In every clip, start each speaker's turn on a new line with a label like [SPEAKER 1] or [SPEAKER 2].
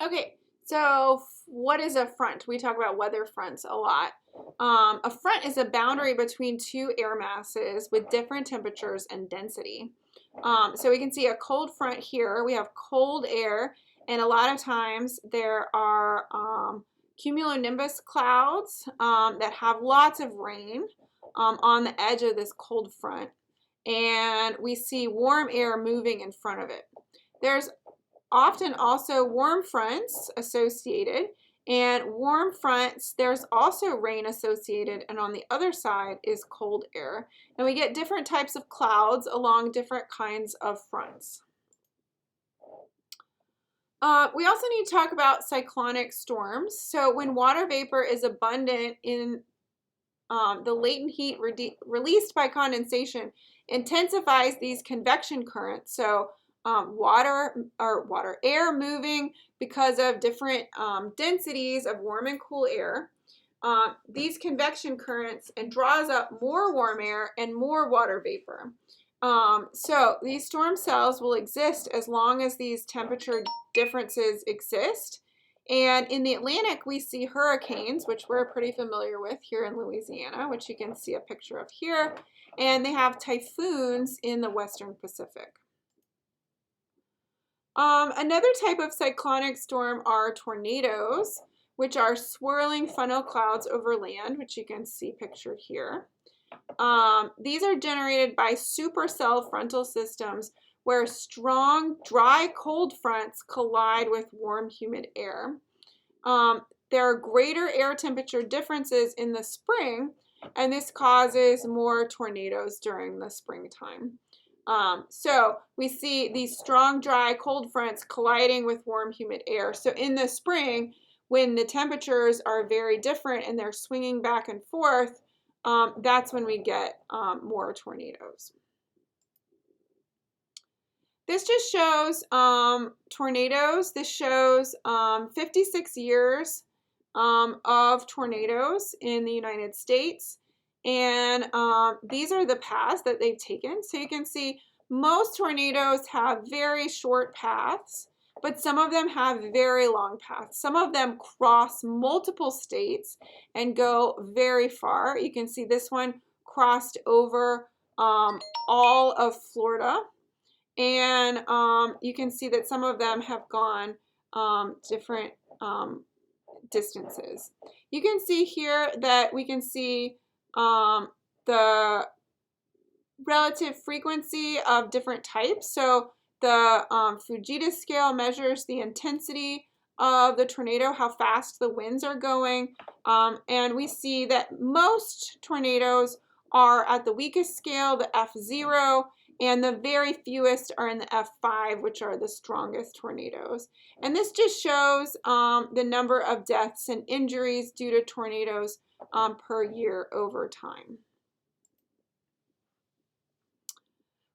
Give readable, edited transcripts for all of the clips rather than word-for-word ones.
[SPEAKER 1] Okay, so what is a front? We talk about weather fronts a lot. A front is a boundary between two air masses with different temperatures and density. So we can see a cold front here. We have cold air, and a lot of times there are cumulonimbus clouds that have lots of rain on the edge of this cold front. And we see warm air moving in front of it. There's often also warm fronts associated, and warm fronts, there's also rain associated, and on the other side is cold air. And we get different types of clouds along different kinds of fronts. We also need to talk about cyclonic storms. So when water vapor is abundant in the latent heat released by condensation intensifies these convection currents. So air moving because of different densities of warm and cool air. These convection currents and draws up more warm air and more water vapor. So these storm cells will exist as long as these temperature differences exist. And in the Atlantic, we see hurricanes, which we're pretty familiar with here in Louisiana, which you can see a picture of here. And they have typhoons in the Western Pacific. Another type of cyclonic storm are tornadoes, which are swirling funnel clouds over land, which you can see pictured here. These are generated by supercell frontal systems where strong, dry, cold fronts collide with warm, humid air. There are greater air temperature differences in the spring, and this causes more tornadoes during the springtime. So we see these strong, dry, cold fronts colliding with warm, humid air. So in the spring, when the temperatures are very different and they're swinging back and forth, that's when we get more tornadoes. This just shows tornadoes. This shows 56 years of tornadoes in the United States. And these are the paths that they've taken. So you can see most tornadoes have very short paths, but some of them have very long paths. Some of them cross multiple states and go very far. You can see this one crossed over all of Florida. And you can see that some of them have gone different distances. You can see here that we can see the relative frequency of different types. So the Fujita scale measures the intensity of the tornado, how fast the winds are going. And we see that most tornadoes are at the weakest scale, the F0, and the very fewest are in the F5, which are the strongest tornadoes. And this just shows the number of deaths and injuries due to tornadoes per year over time.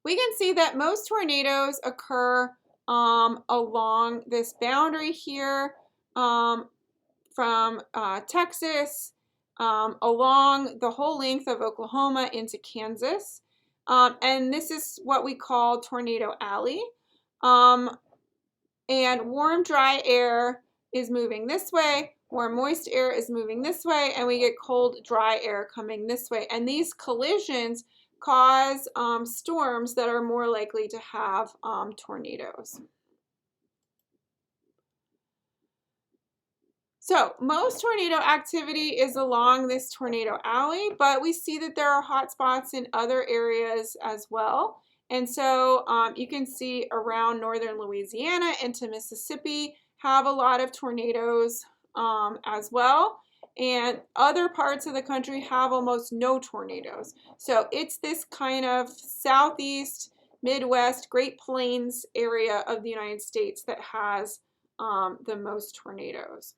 [SPEAKER 1] We can see that most tornadoes occur along this boundary here from Texas along the whole length of Oklahoma into Kansas. And this is what we call Tornado Alley. And warm, dry air is moving this way. Warm, moist air is moving this way. And we get cold, dry air coming this way. And these collisions cause storms that are more likely to have tornadoes. So most tornado activity is along this tornado alley, but we see that there are hot spots in other areas as well. And so you can see around northern Louisiana into Mississippi have a lot of tornadoes as well. And other parts of the country have almost no tornadoes. So it's this kind of southeast, Midwest, Great Plains area of the United States that has the most tornadoes.